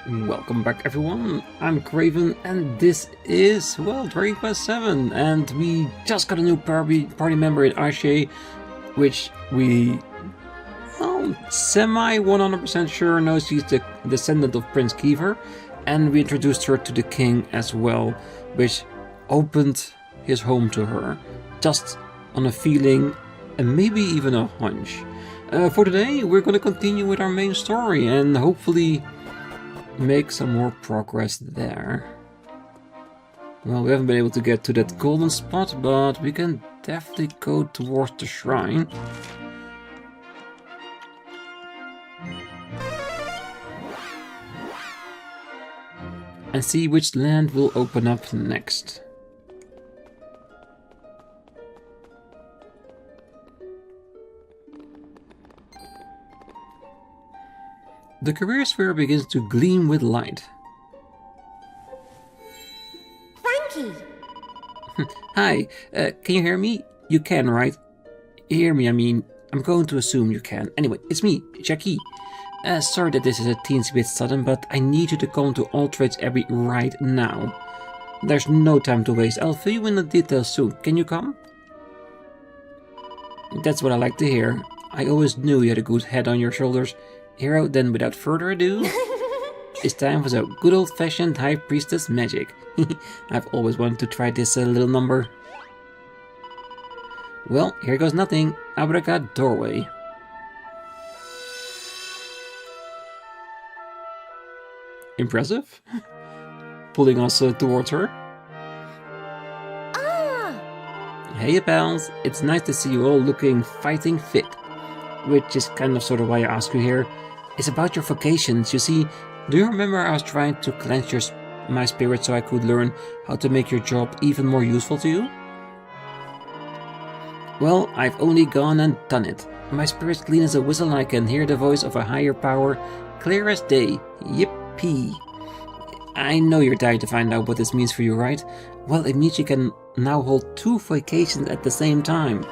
Welcome back everyone, I'm Craven and this is, well, Dragon Quest 7 and we just got a new party member in Ashe, which we, well, semi 100% sure knows she's the descendant of Prince Kiefer, and we introduced her to the king as well, which opened his home to her, just on a feeling and maybe even a hunch. For today we're going to continue with our main story and hopefully make some more progress there. Well, we haven't been able to get to that golden spot, but we can definitely go towards the shrine. And see which land will open up next. The career sphere begins to gleam with light. Frankie! Hi, can you hear me? You can, right? Hear me, I mean. I'm going to assume you can. Anyway, it's me, Jackie. Sorry that this is a teensy bit sudden, but I need you to come to All Trades Abbey right now. There's no time to waste. I'll fill you in the details soon. Can you come? That's what I like to hear. I always knew you had a good head on your shoulders. Hero, then without further ado, it's time for some good old-fashioned High Priestess magic. I've always wanted to try this little number. Well, here goes nothing. Abracadabra doorway. Impressive. Pulling us towards her. Ah! Hey pals, it's nice to see you all looking fighting fit. Which is kind of sort of why I ask you here. It's about your vocations. You see, do you remember I was trying to cleanse my spirit so I could learn how to make your job even more useful to you? Well, I've only gone and done it. My spirit's clean as a whistle and I can hear the voice of a higher power clear as day. Yippee! I know you're dying to find out what this means for you, right? Well, it means you can now hold 2 vocations at the same time.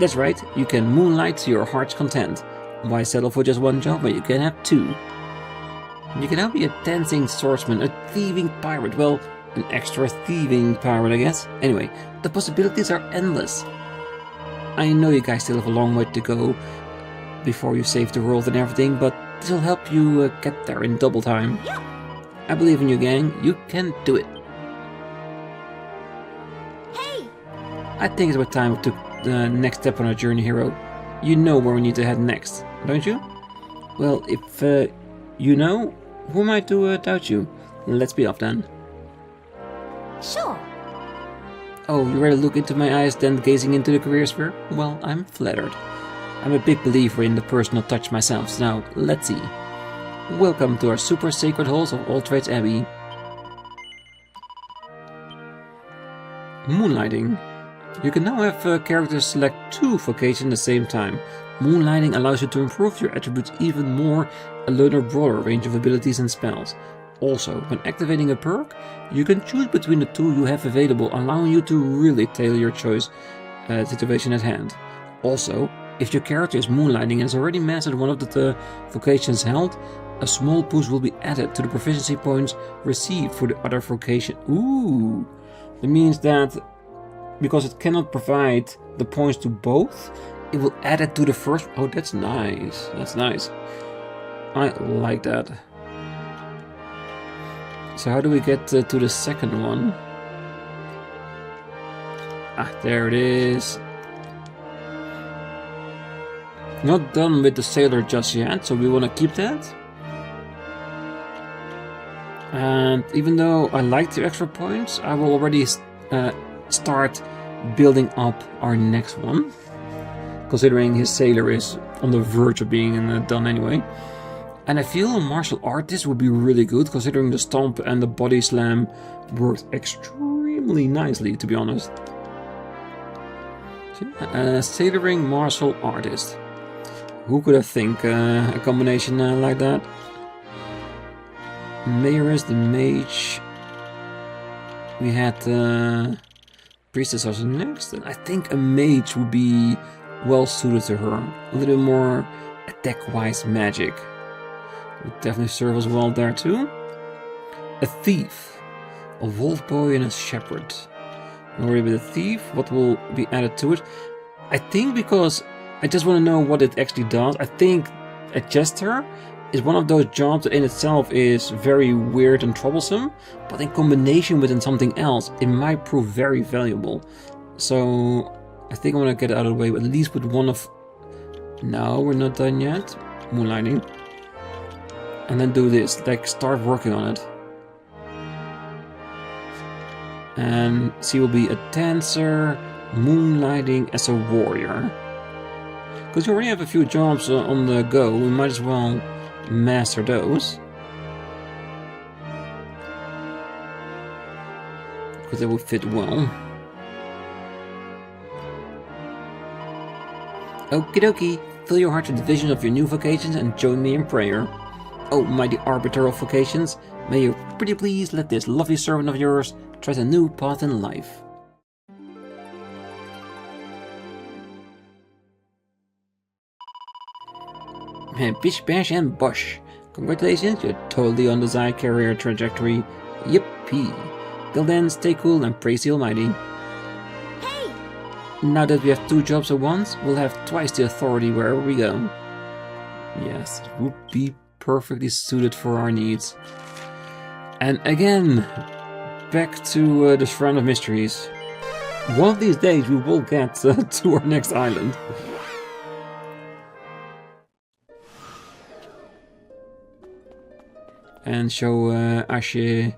That's right, you can moonlight to your heart's content. Why settle for just one job when you can have 2? You can now be a dancing swordsman, a thieving pirate, well, an extra thieving pirate I guess. Anyway, the possibilities are endless. I know you guys still have a long way to go before you save the world and everything, but this will help you get there in double time. I believe in you, gang. You can do it. Hey! I think it's about time we took the next step on our journey, hero. You know where we need to head next, don't you? Well, if you know, who am I to doubt you? Let's be off then. Sure. Oh, you ready to look into my eyes then gazing into the career sphere? Well, I'm flattered. I'm a big believer in the personal touch myself, so now let's see. Welcome to our super sacred halls of All Trades Abbey. Moonlighting. You can now have characters select 2 vocations at the same time. Moonlighting allows you to improve your attributes even more and learn a broader range of abilities and spells. Also, when activating a perk, you can choose between the 2 you have available, allowing you to really tailor your choice situation at hand. Also, if your character is moonlighting and has already mastered one of the vocations held, a small boost will be added to the proficiency points received for the other vocation. Ooh! It means that because it cannot provide the points to both, it will add it to the first. Oh, that's nice. That's nice. I like that. So how do we get to the second one? Ah, there it is. Not done with the sailor just yet, so we want to keep that. And even though I like the extra points, I will already start building up our next one, considering his sailor is on the verge of being done anyway. And I feel a martial artist would be really good, considering the stomp and the body slam worked extremely nicely, to be honest. So, sailoring martial artist. Who could have think a combination like that? Mayoress, the mage. We had priestess was next, and I think a mage would be well suited to her. A little more attack-wise magic. Would definitely serve us well there too. A thief. A wolf boy and a shepherd. Already with a thief, what will be added to it? I think because I just want to know what it actually does. I think a jester is one of those jobs that in itself is very weird and troublesome, but in combination with something else, it might prove very valuable. So I think I want to get it out of the way, at least with one of... No, we're not done yet. Moonlighting. And then do this, like start working on it. And she will be a dancer, moonlighting as a warrior. Because you already have a few jobs on the go, we might as well master those. Because they will fit well. Okie dokie, fill your heart with the vision of your new vocations and join me in prayer. Oh, mighty arbiter of vocations, may you pretty please let this lovely servant of yours tread a new path in life. Bish bash and bosh. Congratulations, you're totally on the desired career trajectory. Yippee. Till then, stay cool and praise the Almighty. Hey! Now that we have 2 jobs at once, we'll have twice the authority wherever we go. Yes, it would be perfectly suited for our needs. And again, back to the Shrine of Mysteries. One of these days we will get to our next island. And show Ashe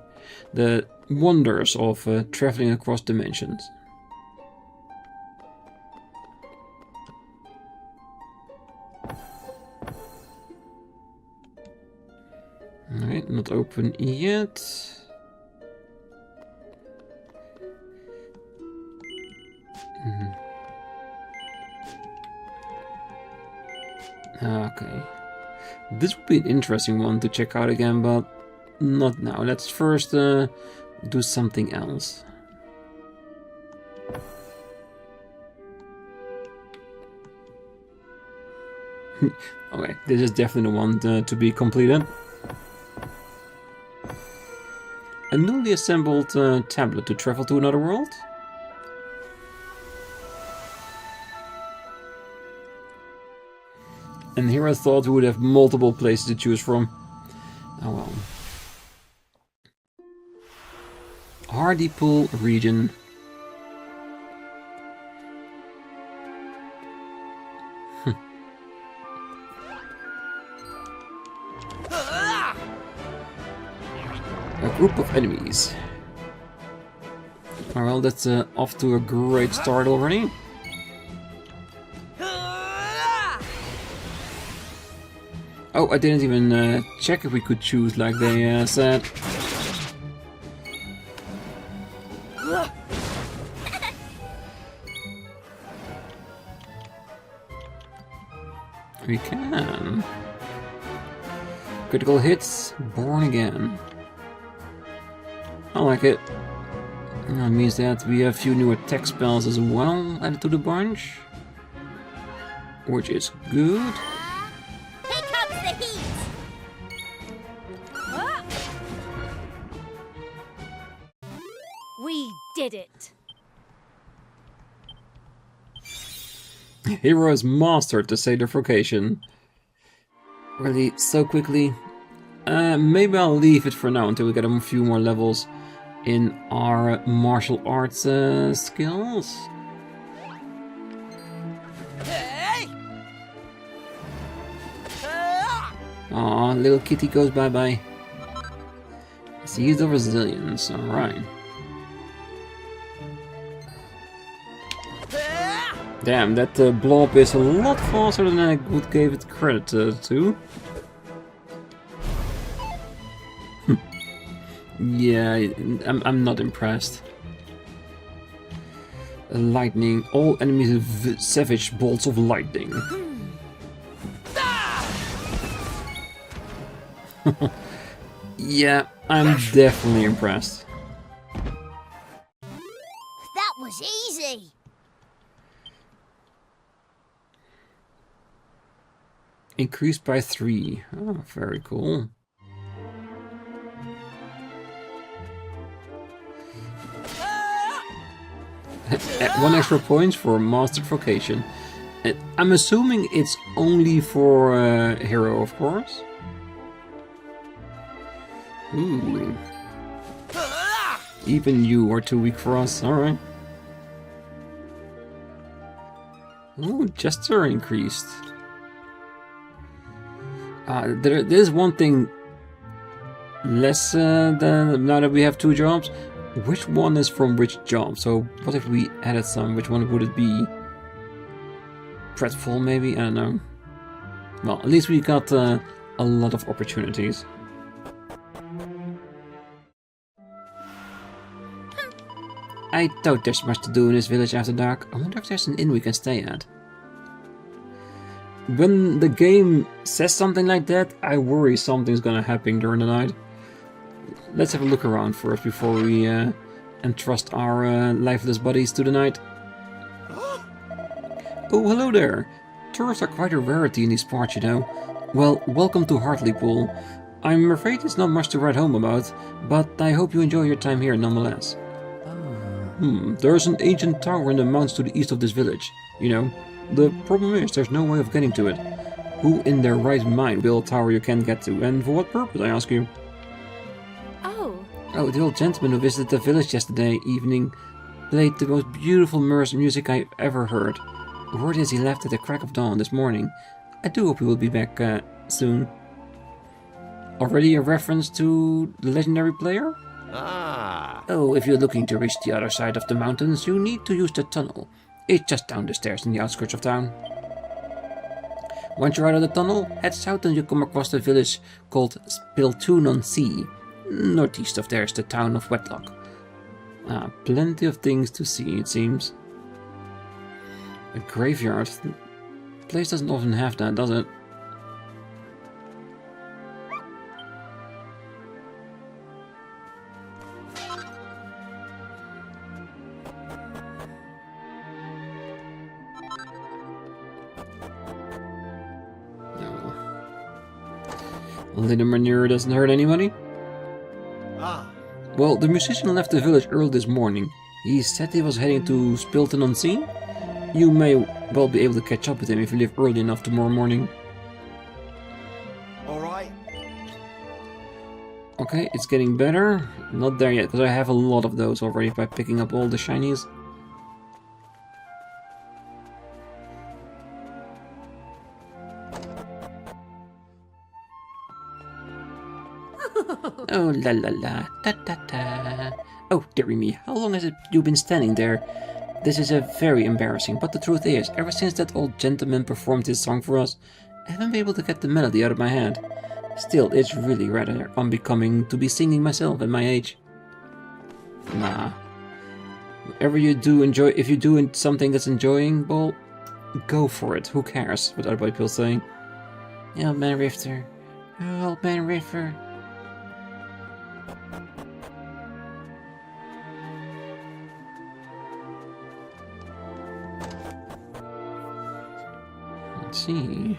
the wonders of traveling across dimensions. Alright, not open yet. Okay. This would be an interesting one to check out again, but not now. Let's first do something else. Okay, this is definitely the one to be completed. A newly assembled tablet to travel to another world? And here I thought we would have multiple places to choose from. Oh well. Hardypool region. A group of enemies. Well, that's off to a great start already. Oh, I didn't even check if we could choose like they said. We can. Critical hits, born again. I like it. That means that we have a few new attack spells as well added to the bunch. Which is good. Here comes the heat! We did it! Heroes mastered the Seder vocation. Really, so quickly. Maybe I'll leave it for now until we get a few more levels in our martial arts skills. Aw, little kitty goes bye-bye. Seize the resilience, alright. Damn, that blob is a lot faster than I would give it credit to. Yeah, I'm not impressed. Lightning. All enemies have savage bolts of lightning. Yeah, I'm definitely impressed. That was easy! Increased by 3. Oh, very cool. One extra points for mastered vocation. I'm assuming it's only for hero, of course. Ooh. Even you are too weak for us. Alright. Ooh, Jester increased. There's one thing less than now that we have 2 jobs. Which one is from which job? So what if we added some? Which one would it be? Dreadful, maybe? I don't know. Well, at least we got a lot of opportunities. I doubt there's much to do in this village after dark. I wonder if there's an inn we can stay at. When the game says something like that, I worry something's gonna happen during the night. Let's have a look around first before we entrust our lifeless bodies to the night. Oh, hello there! Tourists are quite a rarity in these parts, you know. Well, welcome to Hartlepool. I'm afraid it's not much to write home about, but I hope you enjoy your time here nonetheless. There's an ancient tower in the mountains to the east of this village, you know. The problem is, there's no way of getting to it. Who in their right mind built a tower you can't get to, and for what purpose, I ask you? Oh, the old gentleman who visited the village yesterday evening played the most beautiful music I've ever heard. Word is he left at the crack of dawn this morning. I do hope he will be back soon. Already a reference to the legendary player? Oh, if you're looking to reach the other side of the mountains, you need to use the tunnel. It's just down the stairs in the outskirts of town. Once you're out of the tunnel, head south and you come across the village called Spiltoon-on-Sea. Northeast of there is the town of Wetlock. Plenty of things to see, it seems. A graveyard. The place doesn't often have that, does it? A little manure doesn't hurt anybody. Well, the musician left the village early this morning. He said he was heading to Spilton-on-Sea. You may well be able to catch up with him if you leave early enough tomorrow morning. Alright. Okay, it's getting better. Not there yet, because I have a lot of those already by picking up all the shinies. Oh la la la, ta ta ta. Oh dearie me, how long has you been standing there? This is very embarrassing, but the truth is, ever since that old gentleman performed his song for us, I haven't been able to get the melody out of my head. Still, it's really rather unbecoming to be singing myself at my age. Nah. Whatever you do enjoy, if you do something that's enjoyable, go for it. Who cares what other people saying? Old man Rifter. Old man Rifter. Let's see.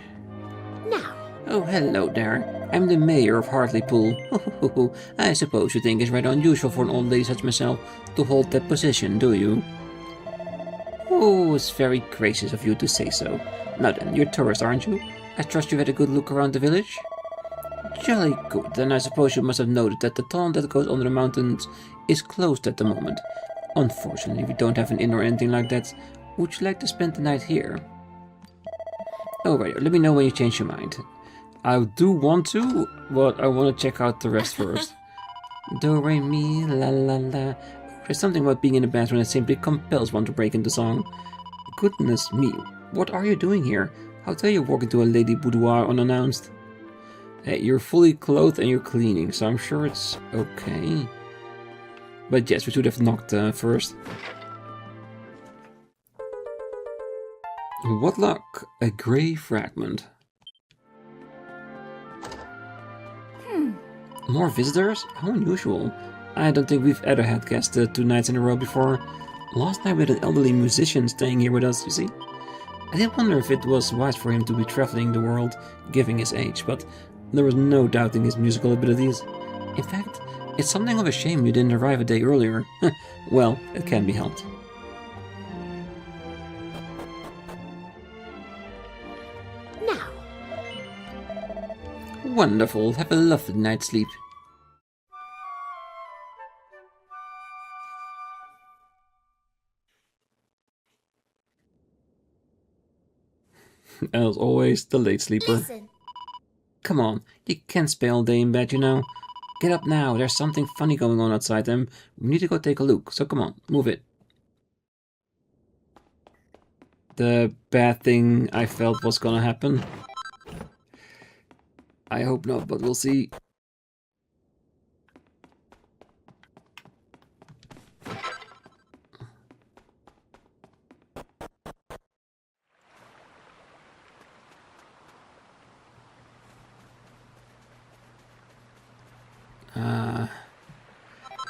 Now. Oh, hello there. I'm the mayor of Hartlepool. I suppose you think it's rather unusual for an old lady such as myself to hold that position, do you? Oh, it's very gracious of you to say so. Now then, you're tourists, aren't you? I trust you've had a good look around the village? Jolly good. Then I suppose you must have noted that the tunnel that goes under the mountains is closed at the moment. Unfortunately, we don't have an inn or anything like that. Would you like to spend the night here? Oh, right. Let me know when you change your mind. I do want to, but I want to check out the rest first. Do, re, mi, la, la, la. There's something about being in a bathroom that simply compels one to break into song. Goodness me, what are you doing here? How dare you walk into a lady boudoir unannounced? Hey, you're fully clothed and you're cleaning, so I'm sure it's okay. But yes, we should have knocked first. What luck! A grey fragment. More visitors? How unusual. I don't think we've ever had guests 2 nights in a row before. Last night we had an elderly musician staying here with us, you see. I did wonder if it was wise for him to be traveling the world, given his age, but there was no doubting his musical abilities. In fact, it's something of a shame you didn't arrive a day earlier. Well, it can be helped. Now. Wonderful. Have a lovely night's sleep. As always, the late sleeper. Listen. Come on, you can't stay all day in bed, you know. Get up now, there's something funny going on outside and we need to go take a look, so come on, move it. The bad thing I felt was gonna happen. I hope not, but we'll see.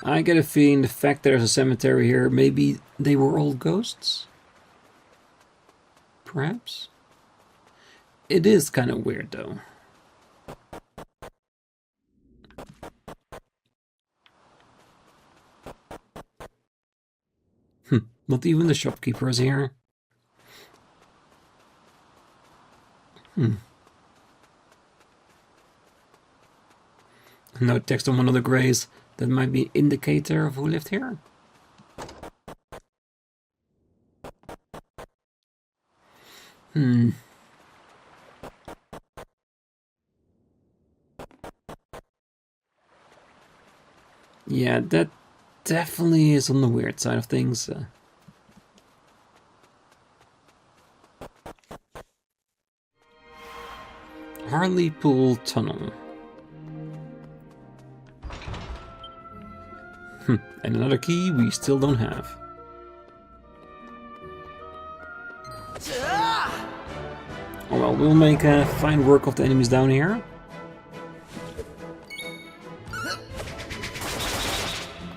I get a feeling the fact there's a cemetery here, maybe they were all ghosts? Perhaps? It is kind of weird though. Not even the shopkeeper is here. No text on one of the graves. That might be an indicator of who lived here. Yeah, that definitely is on the weird side of things. Harleypool Tunnel. And another key we still don't have. Oh well, we'll make fine work of the enemies down here.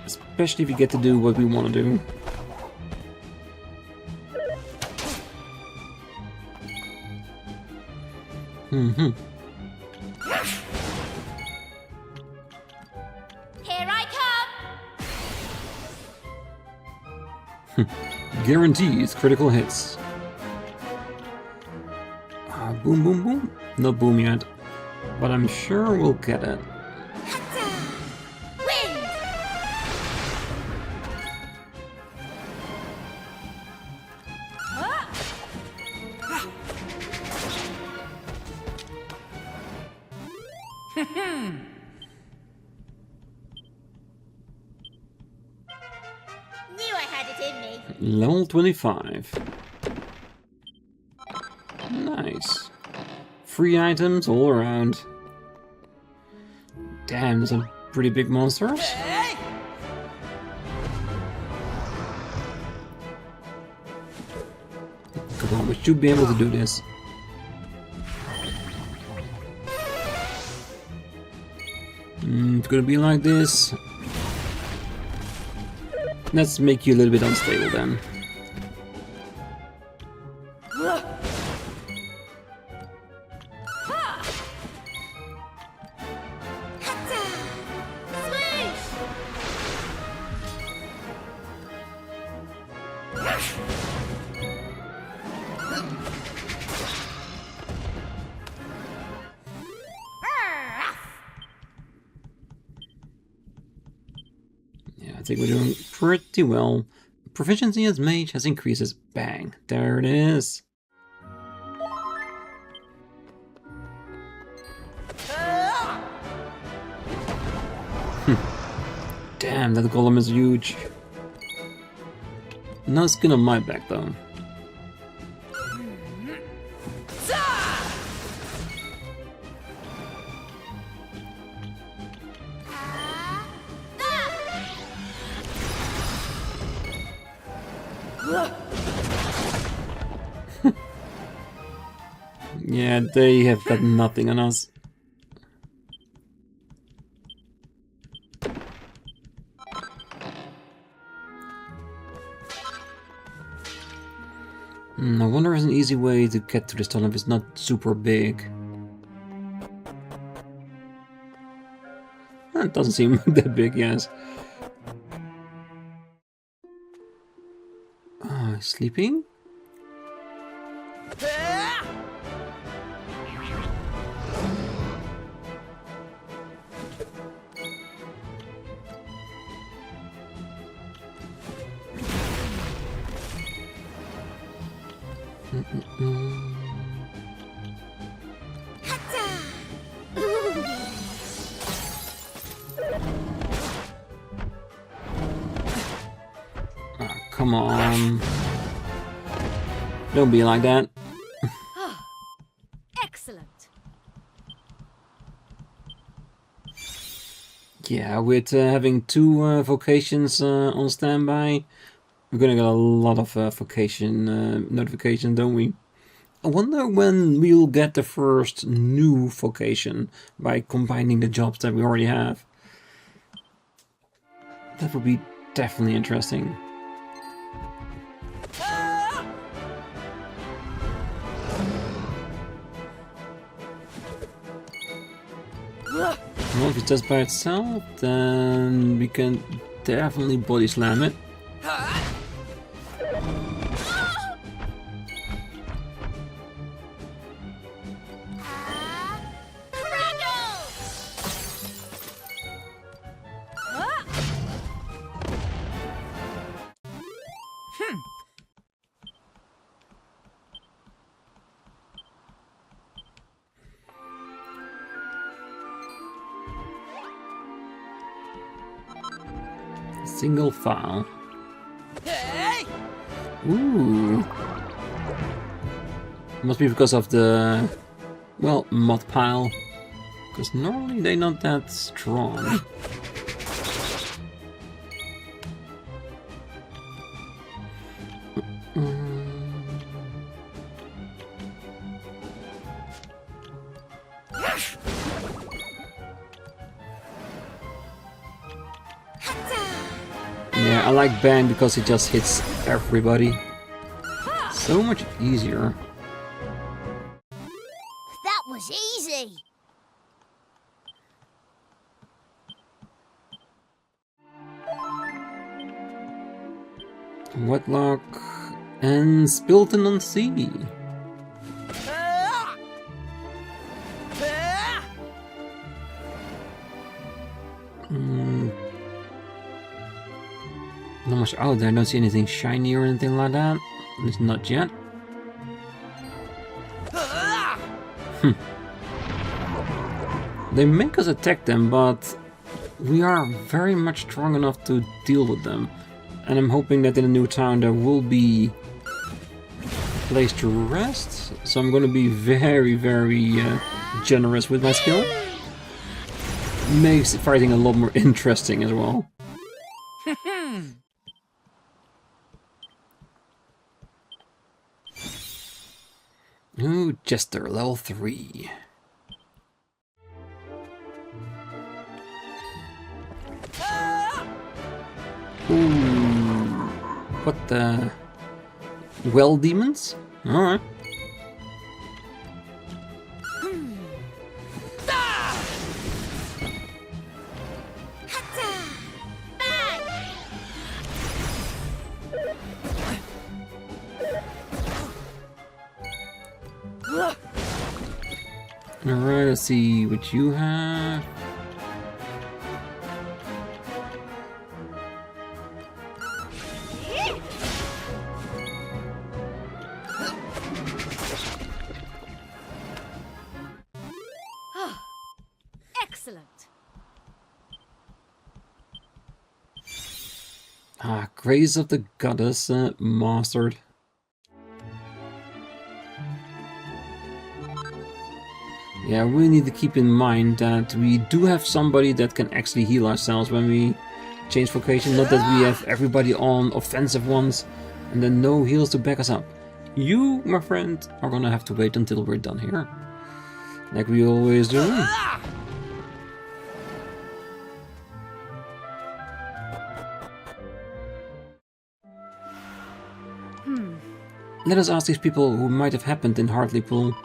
Especially if you get to do what we want to do. Here I come. Guarantees critical hits. Boom, boom, boom. No boom yet, but I'm sure we'll get it. Wind. Knew I had it in me. Level 25. Nice. Free items all around. Damn, there's some pretty big monsters. Come on, we should be able to do this. It's gonna be like this. Let's make you a little bit unstable then. I think we're doing pretty well. Proficiency as mage has increases. Bang. There it is. Damn, that golem is huge. No skin on my back though. Yeah, they have got nothing on us. I wonder if there's an easy way to get to this tunnel if it's not super big. It doesn't seem that big, yes. Oh, sleeping? Oh, come on. Don't be like that. Excellent. Yeah, with having two vocations on standby, we're gonna get a lot of vocation notifications, don't we? I wonder when we'll get the first new vocation by combining the jobs that we already have. That would be definitely interesting. Well, if it's just by itself, then we can definitely body slam it. Single file. Ooh. Must be because of the, well, mod pile. Because normally they're not that strong. Yeah, I like Bang because it just hits everybody. So much easier. That was easy. Wedlock and Spilton on Sea. Not much out there, I don't see anything shiny or anything like that. At least not yet. They make us attack them, but we are very much strong enough to deal with them. And I'm hoping that in a new town there will be a place to rest. So I'm gonna be very, very generous with my skill. Makes fighting a lot more interesting as well. Ooh, Jester, level 3. Ooh, what the... Well demons? Alright. Alright, let's see what you have. Excellent. Ah, Grace of the Goddess mastered. Yeah, we need to keep in mind that we do have somebody that can actually heal ourselves when we change vocation. Not that we have everybody on offensive ones and then no heals to back us up. You, my friend, are gonna have to wait until we're done here. Like we always do. Let us ask these people who might have happened in Hartlepool.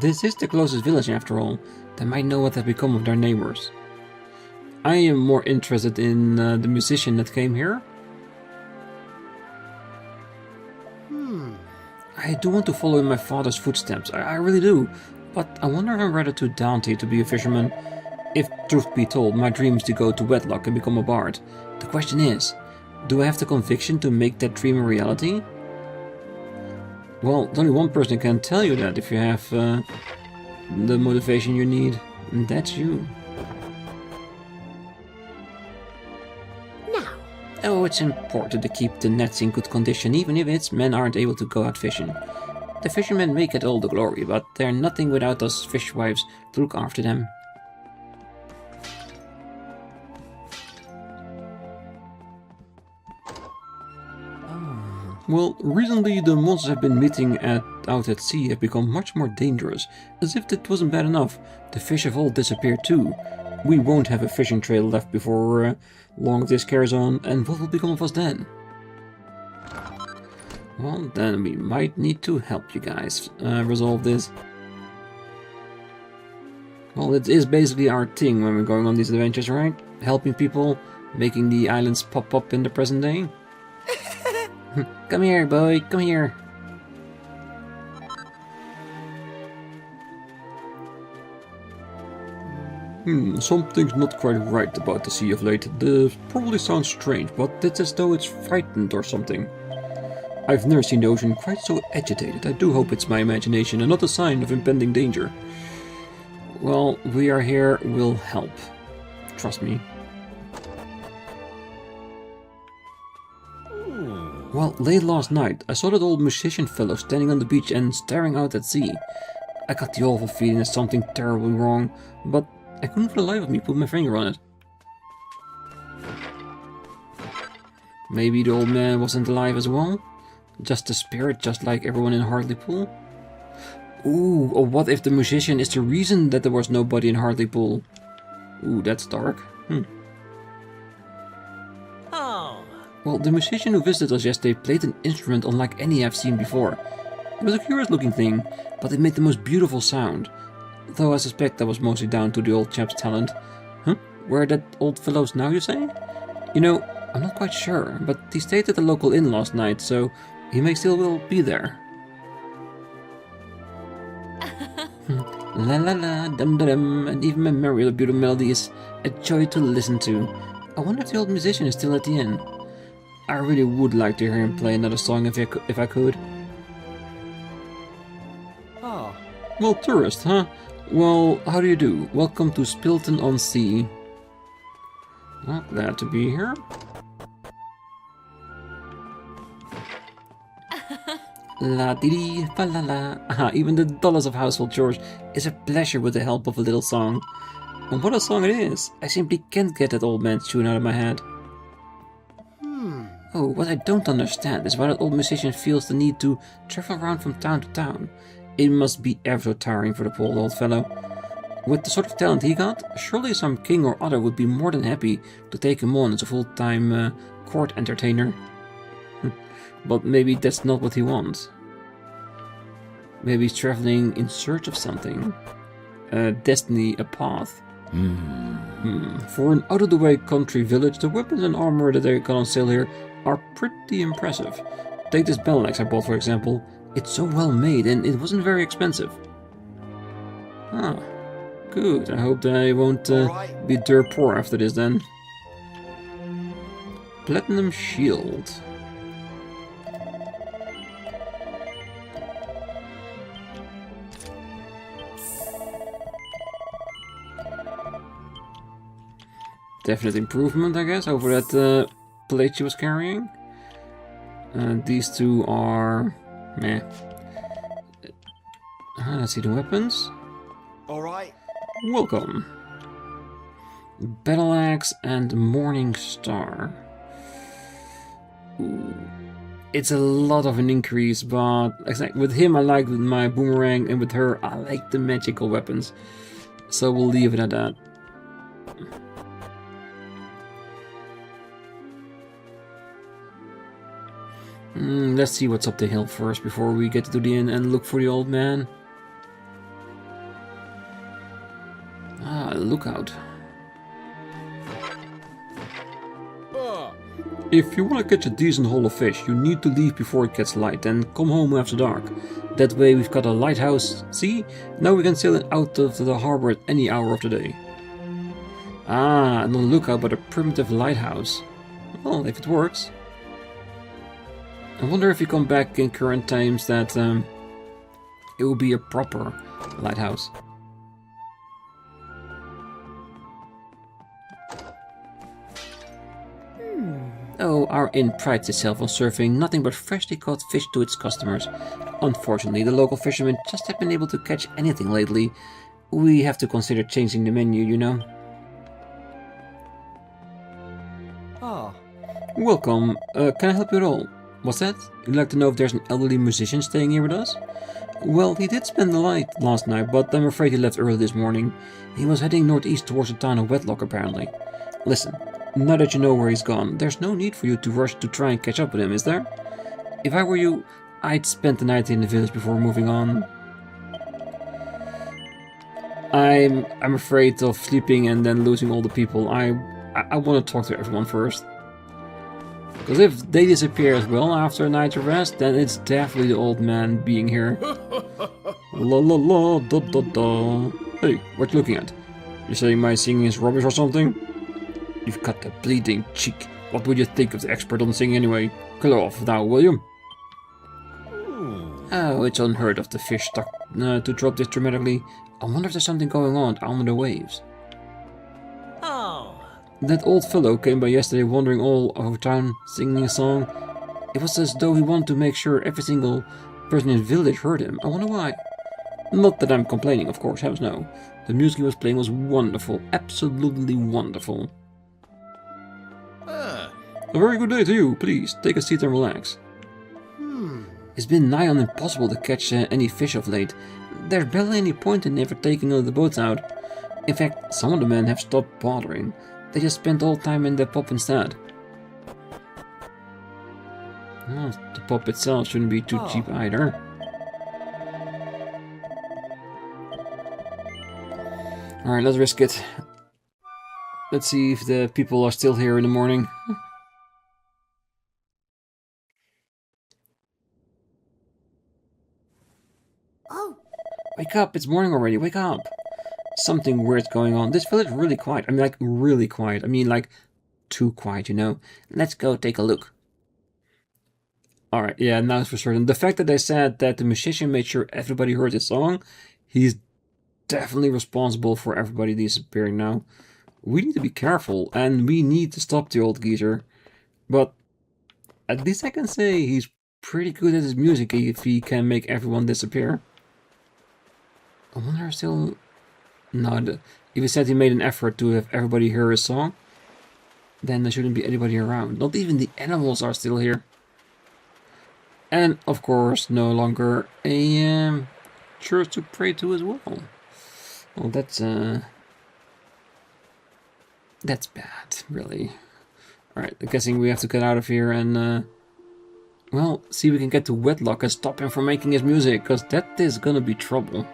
This is the closest village after all. They might know what had become of their neighbors. I am more interested in the musician that came here. I do want to follow in my father's footsteps, I really do. But I wonder if I'm rather too daunty to be a fisherman. If truth be told, my dream is to go to wedlock and become a bard. The question is, do I have the conviction to make that dream a reality? Well, there's only one person who can tell you that if you have the motivation you need, and that's you. Now. Oh, it's important to keep the nets in good condition, even if its men aren't able to go out fishing. The fishermen may get all the glory, but they're nothing without us fishwives to look after them. Well, recently the monsters I've been meeting out at sea have become much more dangerous. As if that wasn't bad enough, the fish have all disappeared too. We won't have a fishing trail left before long if this carries on, and what will become of us then? Well, then we might need to help you guys resolve this. Well, it is basically our thing when we're going on these adventures, right? Helping people, making the islands pop up in the present day. Come here, boy, come here. Something's not quite right about the sea of late. This probably sounds strange, but it's as though it's frightened or something. I've never seen the ocean quite so agitated. I do hope it's my imagination and not a sign of impending danger. Well, we are here, we'll help. Trust me. Well, late last night, I saw that old musician fellow standing on the beach and staring out at sea. I got the awful feeling that something terribly wrong, but I couldn't for the life of me put my finger on it. Maybe the old man wasn't alive as well? Just a spirit, just like everyone in Hartlepool? Ooh, or what if the musician is the reason that there was nobody in Hartlepool? Ooh, that's dark. Well, the musician who visited us yesterday played an instrument unlike any I've seen before. It was a curious looking thing, but it made the most beautiful sound. Though I suspect that was mostly down to the old chap's talent. Where are that old fellows now, you say? You know, I'm not quite sure, but he stayed at the local inn last night, so he may still will be there. La la la, dum dum dum, and even my merry little beautiful melody is a joy to listen to. I wonder if the old musician is still at the inn. I really would like to hear him play another song if I could. Oh. Well, tourist, huh? Well, how do you do? Welcome to Spilton-on-Sea. Well, glad to be here. La dee dee, fa la la. Aha, even the dullest of household chores is a pleasure with the help of a little song. And what a song it is! I simply can't get that old man's tune out of my head. Oh, what I don't understand is why that old musician feels the need to travel around from town to town. It must be ever so tiring for the poor old fellow. With the sort of talent he got, surely some king or other would be more than happy to take him on as a full-time court entertainer. But maybe that's not what he wants. Maybe he's traveling in search of something. A destiny, a path. For an out-of-the-way country village, the weapons and armor that they got on sale here are pretty impressive. Take this battle axe I bought, for example. It's so well made and it wasn't very expensive. Ah, good. I hope that I won't be dirt poor after this then. Platinum shield. Definite improvement, I guess, over that plate she was carrying. These two are meh. Let's see the weapons. Alright. Welcome. Battle Axe and Morning Star. Ooh. It's a lot of an increase, but with him I like my boomerang, and with her I like the magical weapons. So we'll leave it at that. Let's see what's up the hill first before we get to the inn and look for the old man. Ah, lookout. If you want to catch a decent haul of fish, you need to leave before it gets light and come home after dark. That way we've got a lighthouse. See? Now we can sail out of the harbor at any hour of the day. Ah, and on the lookout by the primitive lighthouse. Well, if it works. I wonder if you come back in current times that it will be a proper lighthouse. Oh, our inn prides itself on serving nothing but freshly caught fish to its customers. Unfortunately, the local fishermen just haven't been able to catch anything lately. We have to consider changing the menu, you know. Ah. Welcome. Can I help you at all? What's that? You'd like to know if there's an elderly musician staying here with us? Well, he did spend the night last night, but I'm afraid he left early this morning. He was heading northeast towards the town of Wedlock, apparently. Listen. Now that you know where he's gone, there's no need for you to rush to try and catch up with him, is there? If I were you, I'd spend the night in the village before moving on. I'm afraid of sleeping and then losing all the people. I want to talk to everyone first. Because if they disappear as well after a night's rest, then it's definitely the old man being here. La la la da da da. Hey, what you looking at? You saying my singing is rubbish or something? You've got the bleeding cheek. What would you think of the expert on singing anyway? Clear off now, will you? Oh, it's unheard of the fish stuck to drop this dramatically. I wonder if there's something going on under the waves. Oh. That old fellow came by yesterday wandering all over town singing a song. It was as though he wanted to make sure every single person in the village heard him. I wonder why. Not that I'm complaining, of course, heavens no. The music he was playing was wonderful, absolutely wonderful. A very good day to you. Please, take a seat and relax. It's been nigh on impossible to catch any fish of late. There's barely any point in ever taking the boats out. In fact, some of the men have stopped bothering. They just spent all time in the pub instead. Well, the pub itself shouldn't be too cheap either. Alright, let's risk it. Let's see if the people are still here in the morning. Oh, Wake up, it's morning already, wake up! Something weird's going on. This village is really quiet. I mean, like, really quiet. I mean, like, too quiet, you know? Let's go take a look. Alright, yeah, now it's for certain. The fact that they said that the musician made sure everybody heard his song, he's definitely responsible for everybody disappearing now. We need to be careful, and we need to stop the old geezer. But at least I can say he's pretty good at his music if he can make everyone disappear. I wonder if still... No, if he said he made an effort to have everybody hear his song, then there shouldn't be anybody around. Not even the animals are still here. And, of course, no longer a church to pray to as well. Well, that's bad, really. Alright, I'm guessing we have to get out of here and, well, see if we can get to Wedlock and stop him from making his music, because that is gonna be trouble.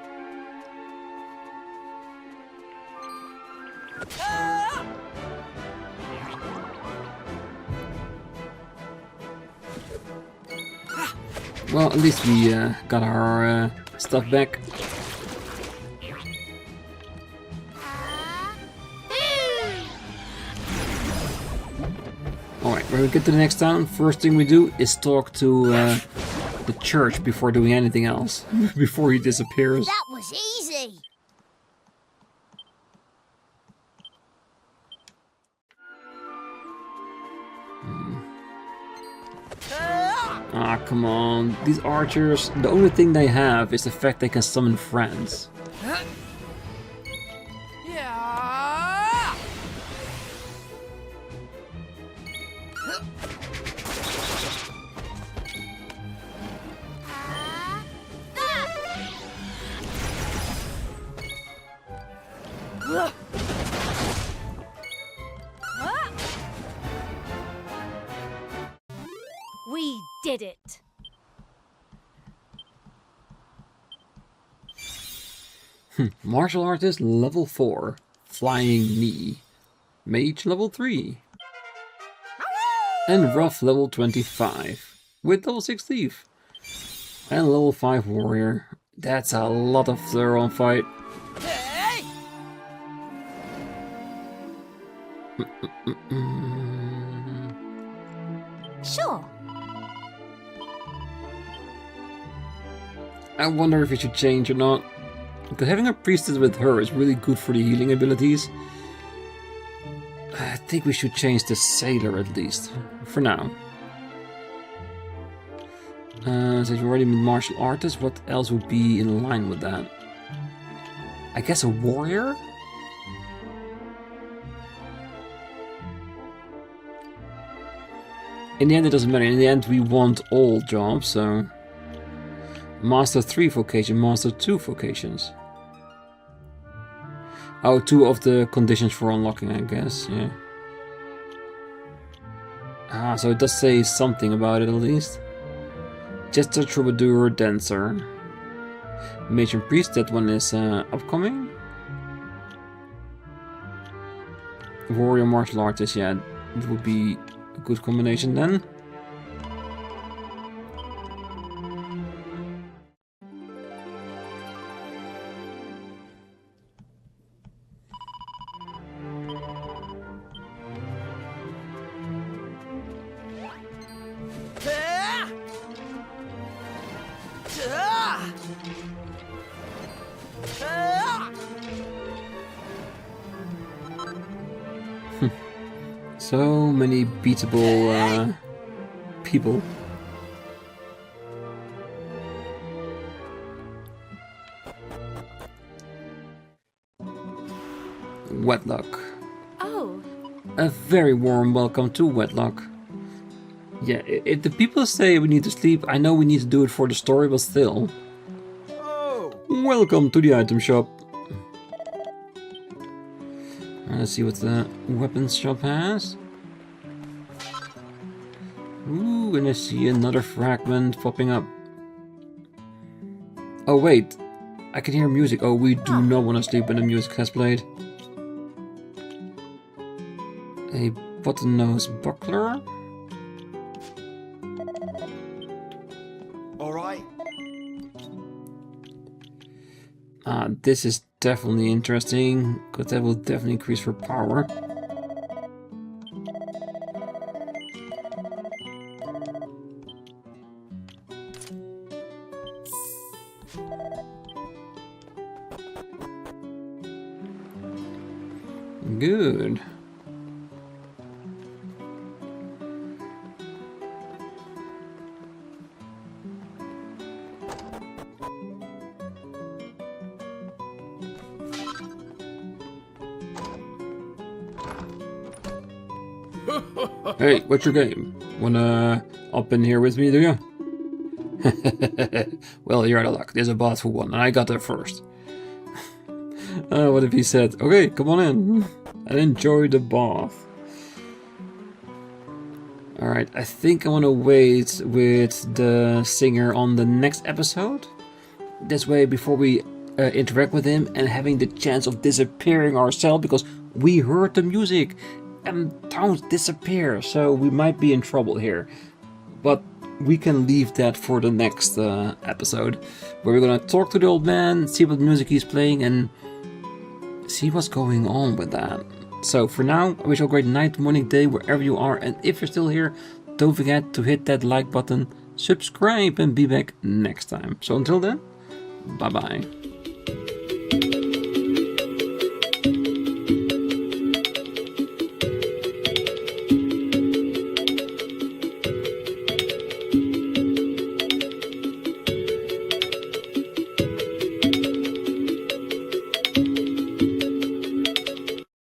Well, at least we got our stuff back. Alright, when we get to the next town, first thing we do is talk to the church before doing anything else. Before he disappears. that was easy. Ah, come on. These archers, the only thing they have is the fact they can summon friends. Yeah. We did it. Martial artist level 4. Flying knee. Mage level 3. And rough level 25. With level 6 thief. And level 5 warrior. That's a lot of throw-on fight. Hey! Sure. I wonder if we should change or not. Because having a priestess with her is really good for the healing abilities. I think we should change the sailor at least. For now. So if you already mean martial artist, what else would be in line with that? I guess a warrior? In the end it doesn't matter. In the end we want all jobs, so... Master 3 vocation, Master 2 vocations. Oh, 2 of the conditions for unlocking, I guess, yeah. Ah, so it does say something about it at least. Jester, Troubadour, Dancer. Mage and Priest, that one is upcoming. Warrior, Martial Artist, yeah, it would be a good combination then. So many beatable people. Wedlock. Oh. A very warm welcome to Wedlock. Yeah, if the people say we need to sleep, I know we need to do it for the story, but still. Oh! Welcome to the item shop. Let's see what the weapons shop has. Ooh, and I see another fragment popping up. Oh wait, I can hear music. Oh, we do not want to sleep when the music has played. A bottlenose buckler. Alright. This is definitely interesting, because that will definitely increase her power. Good. Hey, what's your game? Wanna up in here with me, do you? Well, you're out of luck. There's a boss who won, and I got there first. What if he said, okay, come on in, and enjoy the bath. Alright, I think I want to wait with the singer on the next episode. This way, before we interact with him and having the chance of disappearing ourselves, because we heard the music and towns disappear, so we might be in trouble here. But we can leave that for the next episode, where we're gonna talk to the old man, see what music he's playing, and see what's going on with that. So for now, I wish you a great night, morning, day, wherever you are, and if you're still here, don't forget to hit that like button, subscribe, and be back next time. So until then, bye bye.